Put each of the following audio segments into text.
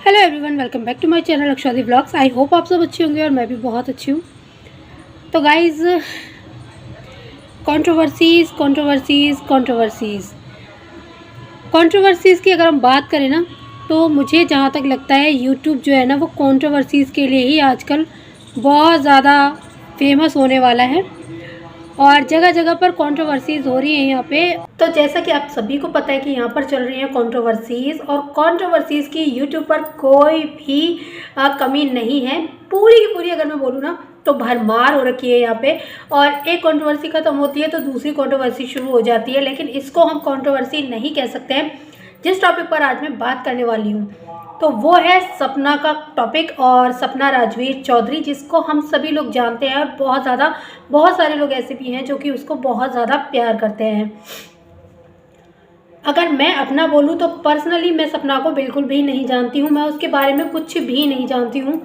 Hello everyone, welcome back to my channel Akshadi vlogs. I hope आप सब अच्छे होंगे और मैं भी बहुत अच्छी हूँ। तो guys, controversies controversies controversies controversies की अगर हम बात करें ना, तो मुझे जहाँ तक लगता है यूट्यूब जो है ना, वो कंट्रोवर्सीज़ के लिए ही आजकल बहुत ज़्यादा फेमस होने वाला है और जगह जगह पर कंट्रोवर्सीज़ हो रही हैं यहाँ पे। तो जैसा कि आप सभी को पता है कि यहाँ पर चल रही है कंट्रोवर्सीज़, और कंट्रोवर्सीज़ की यूट्यूब पर कोई भी कमी नहीं है। पूरी की पूरी अगर मैं बोलूँ ना, तो भरमार हो रखी है यहाँ पे। और एक कंट्रोवर्सी ख़त्म होती है तो दूसरी कंट्रोवर्सी शुरू हो जाती है, लेकिन इसको हम कंट्रोवर्सी नहीं कह सकते हैं। जिस टॉपिक पर आज मैं बात करने वाली हूँ तो वो है सपना का टॉपिक, और सपना राजवीर चौधरी, जिसको हम सभी लोग जानते हैं और बहुत सारे लोग ऐसे भी हैं जो कि उसको बहुत ज़्यादा प्यार करते हैं। अगर मैं अपना बोलूँ तो पर्सनली मैं सपना को बिल्कुल भी नहीं जानती हूँ, मैं उसके बारे में कुछ भी नहीं जानती हूँ।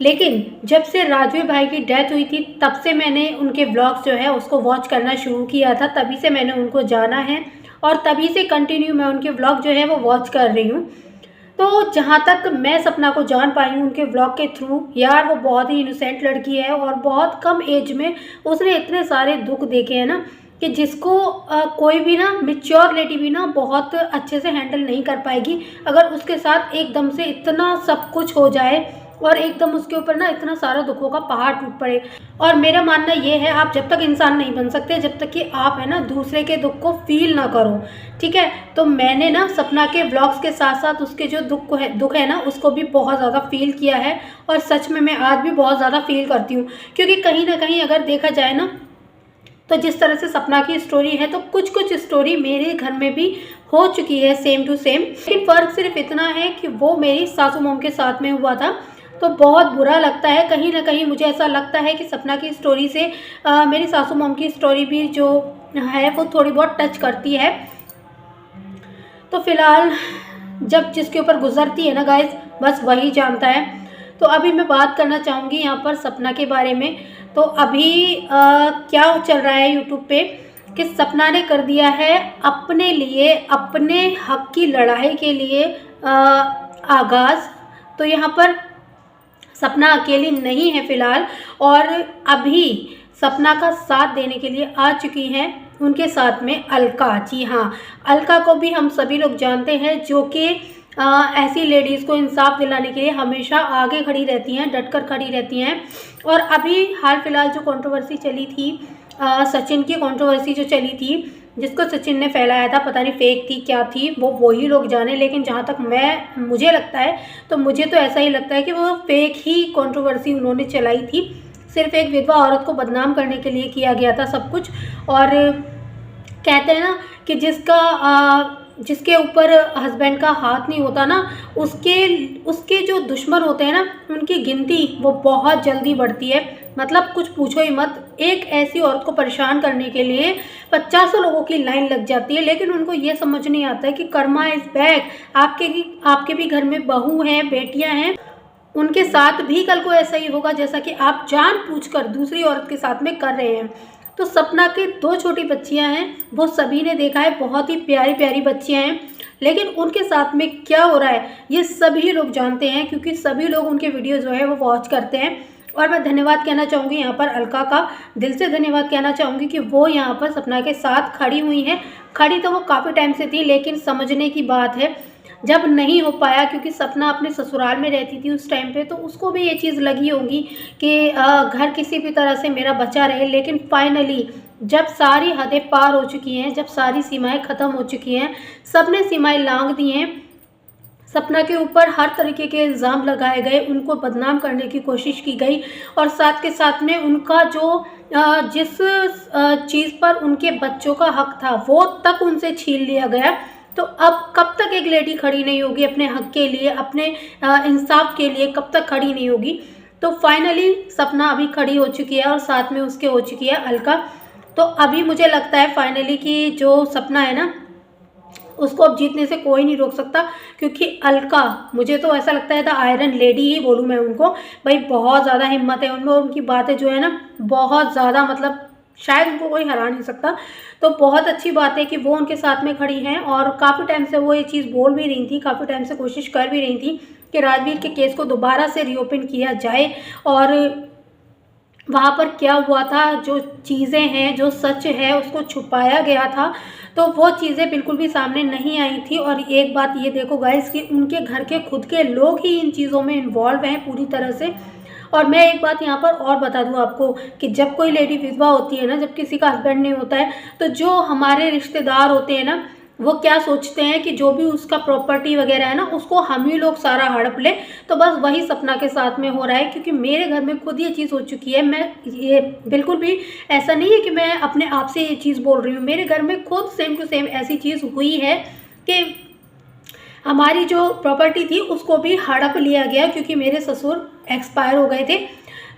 लेकिन जब से राजवीर भाई की डेथ हुई थी तब से मैंने उनके ब्लॉग्स जो है उसको वॉच करना शुरू किया था, तभी से मैंने उनको जाना है और तभी से कंटिन्यू मैं उनके ब्लॉग जो है वो वॉच कर रही हूँ। तो जहाँ तक मैं सपना को जान पाई हूँ उनके ब्लॉग के थ्रू, यार वो बहुत ही इनोसेंट लड़की है और बहुत कम एज में उसने इतने सारे दुख देखे हैं ना, कि जिसको कोई भी ना मैच्योर लेडी भी ना बहुत अच्छे से हैंडल नहीं कर पाएगी। अगर उसके साथ एकदम से इतना सब कुछ हो जाए और एकदम उसके ऊपर ना इतना सारा दुखों का पहाड़ टूट पड़े। और मेरा मानना ये है, आप जब तक इंसान नहीं बन सकते जब तक कि आप है ना दूसरे के दुख को फील ना करो, ठीक है। तो मैंने ना सपना के ब्लॉग्स के साथ साथ उसके जो दुख है ना उसको भी बहुत ज़्यादा फील किया है, और सच में मैं आज भी बहुत ज़्यादा फील करती हूँ। क्योंकि कहीं ना कहीं अगर देखा जाए ना, तो जिस तरह से सपना की स्टोरी है तो कुछ कुछ स्टोरी मेरे घर में भी हो चुकी है सेम टू सेम। लेकिन फ़र्क सिर्फ इतना है कि वो मेरी सासू मॉम के साथ में हुआ था, तो बहुत बुरा लगता है। कहीं ना कहीं मुझे ऐसा लगता है कि सपना की स्टोरी से मेरी सासू मॉम की स्टोरी भी जो है वो थोड़ी बहुत टच करती है। तो फिलहाल जब जिसके ऊपर गुजरती है ना गाइस, बस वही जानता है। तो अभी मैं बात करना चाहूँगी यहाँ पर सपना के बारे में। तो अभी क्या चल रहा है यूट्यूब पे कि सपना ने कर दिया है अपने लिए, अपने हक की लड़ाई के लिए आगाज़। तो यहाँ पर सपना अकेली नहीं है फ़िलहाल, और अभी सपना का साथ देने के लिए आ चुकी हैं उनके साथ में अलका। जी हाँ, अलका को भी हम सभी लोग जानते हैं, जो कि ऐसी लेडीज़ को इंसाफ दिलाने के लिए हमेशा आगे खड़ी रहती हैं, डटकर खड़ी रहती हैं। और अभी हाल फिलहाल जो कंट्रोवर्सी चली थी, सचिन की कंट्रोवर्सी जो चली थी, जिसको सचिन ने फैलाया था, पता नहीं फेक थी क्या थी, वो वही लोग जाने। लेकिन जहाँ तक मुझे लगता है, तो मुझे तो ऐसा ही लगता है कि वो फेक ही कंट्रोवर्सी उन्होंने चलाई थी। सिर्फ एक विधवा औरत को बदनाम करने के लिए किया गया था सब कुछ। और कहते हैं ना कि जिसके ऊपर हस्बैंड का हाथ नहीं होता ना, उसके जो दुश्मन होते हैं ना, उनकी गिनती वो बहुत जल्दी बढ़ती है। मतलब कुछ पूछो ही मत, एक ऐसी औरत को परेशान करने के लिए 50 लोगों की लाइन लग जाती है। लेकिन उनको ये समझ नहीं आता है कि कर्मा इज बैक। आपके भी घर में बहू हैं, बेटियां हैं, उनके साथ भी कल को ऐसा ही होगा जैसा कि आप जानबूझकर दूसरी औरत के साथ में कर रहे हैं। तो सपना के 2 छोटी बच्चियां हैं, वो सभी ने देखा है, बहुत ही प्यारी प्यारी बच्चियां हैं। लेकिन उनके साथ में क्या हो रहा है ये सभी लोग जानते हैं, क्योंकि सभी लोग उनके वीडियो जो है वो वॉच करते हैं। और मैं धन्यवाद कहना चाहूँगी यहाँ पर अलका का, दिल से धन्यवाद कहना चाहूँगी कि वो यहाँ पर सपना के साथ खड़ी हुई हैं। खड़ी तो वो काफ़ी टाइम से थी, लेकिन समझने की बात है जब नहीं हो पाया, क्योंकि सपना अपने ससुराल में रहती थी उस टाइम पे, तो उसको भी ये चीज़ लगी होगी कि घर किसी भी तरह से मेरा बचा रहे। लेकिन फाइनली जब सारी हदें पार हो चुकी हैं, जब सारी सीमाएं ख़त्म हो चुकी हैं, सब ने सीमाएं लांघ दी हैं, सपना के ऊपर हर तरीके के इल्ज़ाम लगाए गए, उनको बदनाम करने की कोशिश की गई, और साथ के साथ में उनका जो जिस चीज़ पर उनके बच्चों का हक था वो तक उनसे छीन लिया गया। तो अब कब तक एक लेडी खड़ी नहीं होगी अपने हक के लिए, अपने इंसाफ के लिए, कब तक खड़ी नहीं होगी। तो फाइनली सपना अभी खड़ी हो चुकी है और साथ में उसके हो चुकी है अलका। तो अभी मुझे लगता है फाइनली कि जो सपना है ना, उसको अब जीतने से कोई नहीं रोक सकता। क्योंकि अलका, मुझे तो ऐसा लगता है द आयरन लेडी ही बोलूँ मैं उनको। भाई बहुत ज़्यादा हिम्मत है उनमें, और उनकी बातें जो है ना बहुत ज़्यादा, मतलब शायद उनको कोई हरा नहीं सकता। तो बहुत अच्छी बात है कि वो उनके साथ में खड़ी हैं, और काफ़ी टाइम से वो ये चीज़ बोल भी रही थी, काफ़ी टाइम से कोशिश कर भी रही थी कि राजवीर के केस को दोबारा से रीओपन किया जाए और वहाँ पर क्या हुआ था, जो चीज़ें हैं, जो सच है उसको छुपाया गया था, तो वो चीज़ें बिल्कुल भी सामने नहीं आई थी। और एक बात ये देखो गाइस कि उनके घर के खुद के लोग ही इन चीज़ों में इन्वॉल्व हैं पूरी तरह से। और मैं एक बात यहाँ पर और बता दूँ आपको कि जब कोई लेडी विधवा होती है ना, जब किसी का हस्बैंड नहीं होता है, तो जो हमारे रिश्तेदार होते हैं ना, वो क्या सोचते हैं कि जो भी उसका प्रॉपर्टी वगैरह है ना, उसको हम ही लोग सारा हड़प लें। तो बस वही सपना के साथ में हो रहा है, क्योंकि मेरे घर में खुद ये चीज़ हो चुकी है। मैं ये बिल्कुल भी ऐसा नहीं है कि मैं अपने आप से ये चीज़ बोल रही हूँ, मेरे घर में खुद सेम टू सेम ऐसी चीज़ हुई है कि हमारी जो प्रॉपर्टी थी उसको भी हड़प लिया गया, क्योंकि मेरे ससुर एक्सपायर हो गए थे।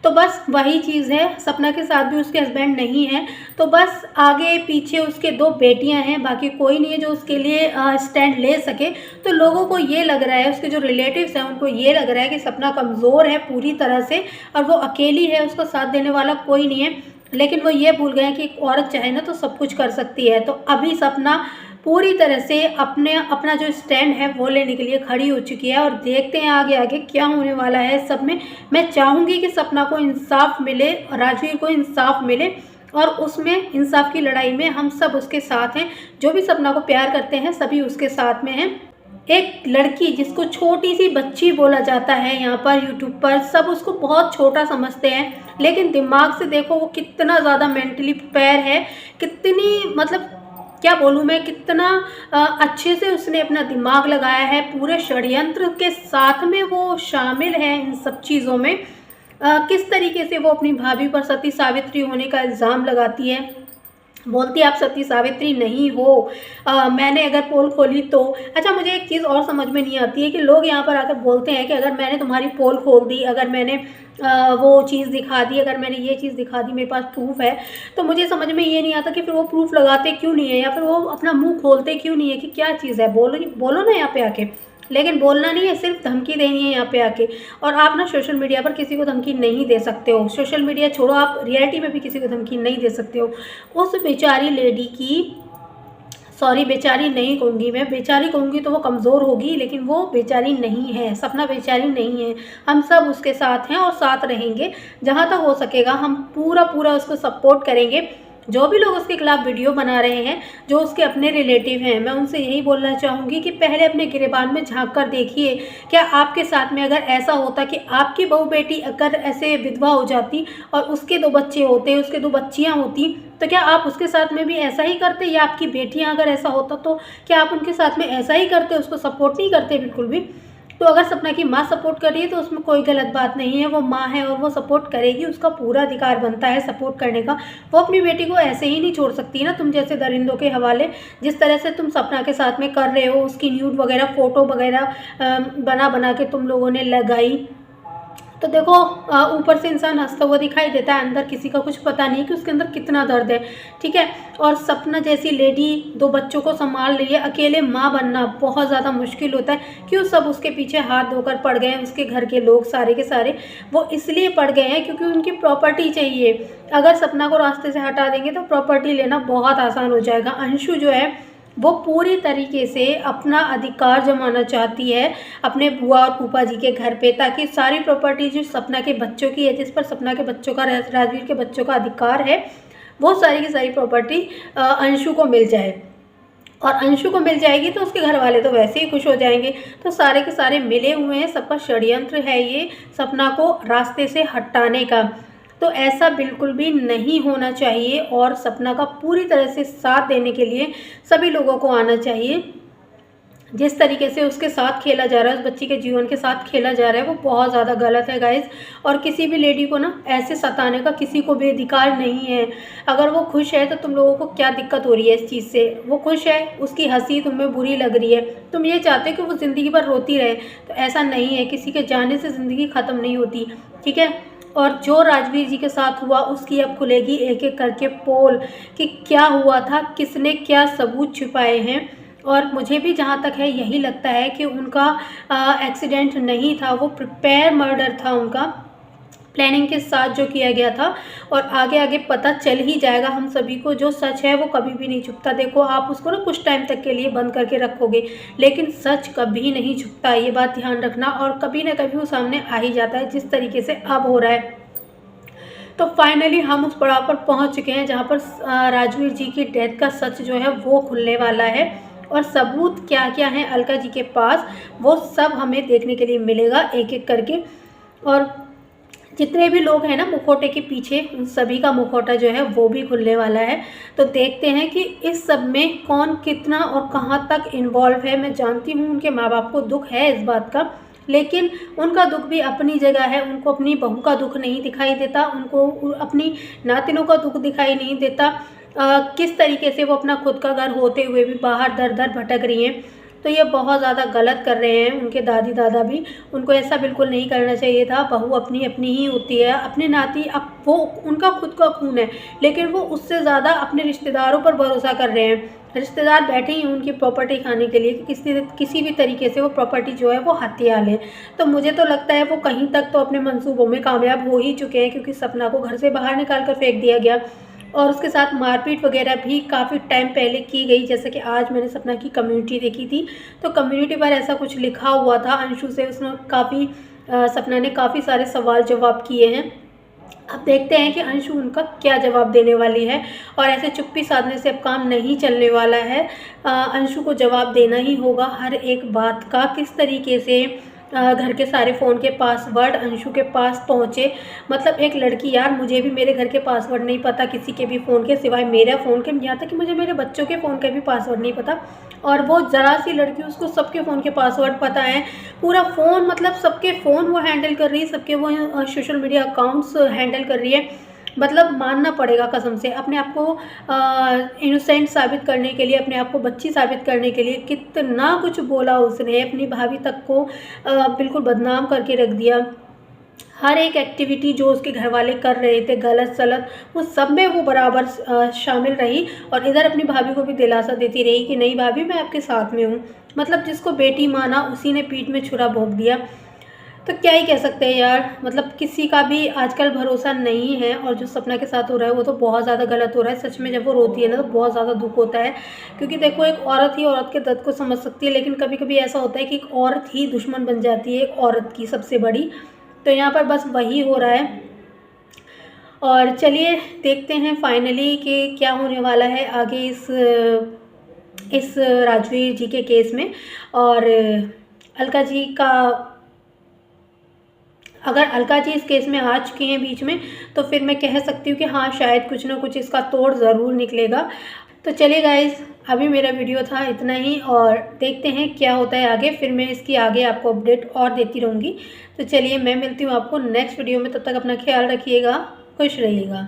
तो बस वही चीज़ है, सपना के साथ भी उसके हस्बैंड नहीं है, तो बस आगे पीछे उसके 2 बेटियां हैं, बाकी कोई नहीं है जो उसके लिए स्टैंड ले सके। तो लोगों को ये लग रहा है, उसके जो रिलेटिव्स हैं उनको ये लग रहा है कि सपना कमज़ोर है पूरी तरह से और वो अकेली है, उसका साथ देने वाला कोई नहीं है। लेकिन वो ये भूल गए कि एक औरत चाहे ना तो सब कुछ कर सकती है। तो अभी सपना पूरी तरह से अपना जो स्टैंड है वो लेने के लिए खड़ी हो चुकी है, और देखते हैं आगे आगे क्या होने वाला है सब में। मैं चाहूँगी कि सपना को इंसाफ मिले, राजवीर को इंसाफ मिले, और उसमें इंसाफ की लड़ाई में हम सब उसके साथ हैं। जो भी सपना को प्यार करते हैं सभी उसके साथ में हैं। एक लड़की जिसको छोटी सी बच्ची बोला जाता है यहाँ पर यूट्यूब पर, सब उसको बहुत छोटा समझते हैं, लेकिन दिमाग से देखो वो कितना ज़्यादा मेंटली प्रिपेयर है, कितनी मतलब क्या बोलूँ मैं, कितना अच्छे से उसने अपना दिमाग लगाया है, पूरे षड्यंत्र के साथ में वो शामिल है इन सब चीज़ों में। किस तरीके से वो अपनी भाभी पर सती सावित्री होने का इल्ज़ाम लगाती है, बोलती आप सती सावित्री नहीं हो। मैंने अगर पोल खोली तो अच्छा, मुझे एक चीज़ और समझ में नहीं आती है कि लोग यहाँ पर आकर बोलते हैं कि अगर मैंने तुम्हारी पोल खोल दी, अगर मैंने वो चीज़ दिखा दी, अगर मैंने ये चीज़ दिखा दी, मेरे पास प्रूफ है, तो मुझे समझ में ये नहीं आता कि फिर वो प्रूफ लगाते क्यों नहीं है, या फिर वो अपना मुंह खोलते क्यों नहीं है कि क्या चीज़ है, बोलो बोलो ना यहाँ पे आके। लेकिन बोलना नहीं है, सिर्फ धमकी देनी है यहाँ पे आके। और आप ना सोशल मीडिया पर किसी को धमकी नहीं दे सकते हो, सोशल मीडिया छोड़ो, आप रियलिटी में भी किसी को धमकी नहीं दे सकते हो। उस बेचारी लेडी की, सॉरी बेचारी नहीं कहूँगी मैं, बेचारी कहूँगी तो वो कमज़ोर होगी, लेकिन वो बेचारी नहीं है, सपना बेचारी नहीं है। हम सब उसके साथ हैं और साथ रहेंगे, जहाँ तक हो सकेगा हम पूरा उसको सपोर्ट करेंगे। जो भी लोग उसके खिलाफ वीडियो बना रहे हैं, जो उसके अपने रिलेटिव हैं, मैं उनसे यही बोलना चाहूँगी कि पहले अपने गिरेबान में झांक कर देखिए, क्या आपके साथ में अगर ऐसा होता कि आपकी बहू बेटी अगर ऐसे विधवा हो जाती और उसके 2 बच्चे होते, उसके 2 बच्चियाँ होती, तो क्या आप उसके साथ में भी ऐसा ही करते? या आपकी बेटियाँ अगर ऐसा होता तो क्या आप उनके साथ में ऐसा ही करते, उसको सपोर्ट नहीं करते बिल्कुल भी? तो अगर सपना की माँ सपोर्ट कर रही है तो उसमें कोई गलत बात नहीं है, वो माँ है और वो सपोर्ट करेगी, उसका पूरा अधिकार बनता है सपोर्ट करने का। वो अपनी बेटी को ऐसे ही नहीं छोड़ सकती ना तुम जैसे दरिंदों के हवाले। जिस तरह से तुम सपना के साथ में कर रहे हो, उसकी न्यूड वगैरह फ़ोटो वगैरह बना के तुम लोगों ने लगाई, तो देखो ऊपर से इंसान हंसता हुआ दिखाई देता है, अंदर किसी का कुछ पता नहीं कि उसके अंदर कितना दर्द है, ठीक है। और सपना जैसी लेडी 2 बच्चों को संभाल रही है, अकेले माँ बनना बहुत ज़्यादा मुश्किल होता है। क्यों सब उसके पीछे हाथ धोकर पड़ गए हैं, उसके घर के लोग सारे के सारे वो इसलिए पड़ गए हैं क्योंकि उनकी प्रॉपर्टी चाहिए। अगर सपना को रास्ते से हटा देंगे तो प्रॉपर्टी लेना बहुत आसान हो जाएगा। अंशु जो है वो पूरी तरीके से अपना अधिकार जमाना चाहती है अपने बुआ और फूफा जी के घर पे, ताकि सारी प्रॉपर्टी जो सपना के बच्चों की है, जिस पर सपना के बच्चों का, राजवीर के बच्चों का अधिकार है, वो सारी की सारी प्रॉपर्टी अंशु को मिल जाए। और अंशु को मिल जाएगी तो उसके घर वाले तो वैसे ही खुश हो जाएंगे। तो सारे के सारे मिले हुए हैं, सबका षड्यंत्र है ये सपना को रास्ते से हटाने का। तो ऐसा बिल्कुल भी नहीं होना चाहिए, और सपना का पूरी तरह से साथ देने के लिए सभी लोगों को आना चाहिए। जिस तरीके से उसके साथ खेला जा रहा है, उस बच्ची के जीवन के साथ खेला जा रहा है, वो बहुत ज़्यादा गलत है गाइज़। और किसी भी लेडी को ना ऐसे सताने का किसी को भी अधिकार नहीं है। अगर वो खुश है तो तुम लोगों को क्या दिक्कत हो रही है इस चीज़ से? वो खुश है, उसकी हंसी तुम्हें बुरी लग रही है, तुम ये चाहते हो कि वो ज़िंदगी भर रोती रहे, तो ऐसा नहीं है। किसी के जाने से ज़िंदगी ख़त्म नहीं होती, ठीक है। और जो राजवीर जी के साथ हुआ उसकी अब खुलेगी एक एक करके पोल कि क्या हुआ था, किसने क्या सबूत छुपाए हैं। और मुझे भी जहाँ तक है यही लगता है कि उनका एक्सीडेंट नहीं था, वो प्रिपेयर मर्डर था उनका। प्लानिंग के साथ जो किया गया था। और आगे आगे पता चल ही जाएगा हम सभी को, जो सच है वो कभी भी नहीं छुपता। देखो आप उसको ना कुछ टाइम तक के लिए बंद करके रखोगे, लेकिन सच कभी नहीं छुपता, ये बात ध्यान रखना। और कभी ना कभी वो सामने आ ही जाता है, जिस तरीके से अब हो रहा है। तो फाइनली हम उस पड़ाव पर पहुंच चुके हैं जहां पर राजवीर जी की डेथ का सच जो है वो खुलने वाला है। और सबूत क्या क्या है अलका जी के पास, वो सब हमें देखने के लिए मिलेगा एक एक करके। और जितने भी लोग हैं ना मुखौटे के पीछे, उन सभी का मुखौटा जो है वो भी खुलने वाला है। तो देखते हैं कि इस सब में कौन कितना और कहाँ तक इन्वॉल्व है। मैं जानती हूँ उनके माँ बाप को दुख है इस बात का, लेकिन उनका दुख भी अपनी जगह है। उनको अपनी बहू का दुख नहीं दिखाई देता, उनको अपनी नातिनों का दुख दिखाई नहीं देता। किस तरीके से वो अपना खुद का घर होते हुए भी बाहर दर दर भटक रही हैं। तो ये बहुत ज़्यादा गलत कर रहे हैं उनके दादी दादा भी। उनको ऐसा बिल्कुल नहीं करना चाहिए था। बहू अपनी अपनी ही होती है, अपने नाती अब वो उनका खुद का खून है, लेकिन वो उससे ज़्यादा अपने रिश्तेदारों पर भरोसा कर रहे हैं। रिश्तेदार बैठे ही उनकी प्रॉपर्टी खाने के लिए कि किसी भी तरीके से वो प्रॉपर्टी जो है वो हथिया लें। तो मुझे तो लगता है वो कहीं तक तो अपने मंसूबों में कामयाब हो ही चुके हैं, क्योंकि सपना को घर से बाहर निकाल कर फेंक दिया गया और उसके साथ मारपीट वगैरह भी काफ़ी टाइम पहले की गई। जैसे कि आज मैंने सपना की कम्युनिटी देखी थी, तो कम्युनिटी पर ऐसा कुछ लिखा हुआ था अंशु से। उसने काफ़ी सपना ने काफ़ी सारे सवाल जवाब किए हैं। अब देखते हैं कि अंशु उनका क्या जवाब देने वाली है। और ऐसे चुप्पी साधने से अब काम नहीं चलने वाला है। अंशु को जवाब देना ही होगा हर एक बात का। किस तरीके से घर के सारे फ़ोन के पासवर्ड अंशु के पास पहुँचे। मतलब एक लड़की, यार मुझे भी मेरे घर के पासवर्ड नहीं पता किसी के भी फ़ोन के, सिवाय मेरे फ़ोन के। यहाँ तक कि मुझे मेरे बच्चों के फ़ोन के भी पासवर्ड नहीं पता, और वो ज़रा सी लड़की, उसको सबके फ़ोन के पासवर्ड पता है। पूरा फ़ोन, मतलब सबके फ़ोन वो हैंडल कर रही है, सबके वो सोशल मीडिया अकाउंट्स हैंडल कर रही है। मतलब मानना पड़ेगा कसम से, अपने आप को इनोसेंट साबित करने के लिए, अपने आप को बच्ची साबित करने के लिए कितना कुछ बोला उसने। अपनी भाभी तक को बिल्कुल बदनाम करके रख दिया। हर एक एक्टिविटी जो उसके घर वाले कर रहे थे गलत सलत, वो सब में वो बराबर शामिल रही। और इधर अपनी भाभी को भी दिलासा देती रही कि नहीं भाभी मैं आपके साथ में हूँ। मतलब जिसको बेटी माना उसी ने पीठ में छुरा भोंक दिया। तो क्या ही कह सकते हैं यार, मतलब किसी का भी आजकल भरोसा नहीं है। और जो सपना के साथ हो रहा है वो तो बहुत ज़्यादा गलत हो रहा है। सच में जब वो रोती है ना तो बहुत ज़्यादा दुख होता है, क्योंकि देखो एक औरत ही औरत के दर्द को समझ सकती है, लेकिन कभी कभी ऐसा होता है कि एक औरत ही दुश्मन बन जाती है एक औरत की सबसे बड़ी। तो यहाँ पर बस वही हो रहा है। और चलिए देखते हैं फाइनली कि क्या होने वाला है आगे इस राजवीर जी के केस में। और अलका जी का, अगर अलका जी इस केस में आ चुकी हैं बीच में, तो फिर मैं कह सकती हूँ कि हाँ शायद कुछ ना कुछ इसका तोड़ ज़रूर निकलेगा। तो चलिए गाइज़, अभी मेरा वीडियो था इतना ही, और देखते हैं क्या होता है आगे। फिर मैं इसकी आगे आपको अपडेट और देती रहूँगी। तो चलिए मैं मिलती हूँ आपको नेक्स्ट वीडियो में, तब तक अपना ख्याल रखिएगा, खुश रहिएगा।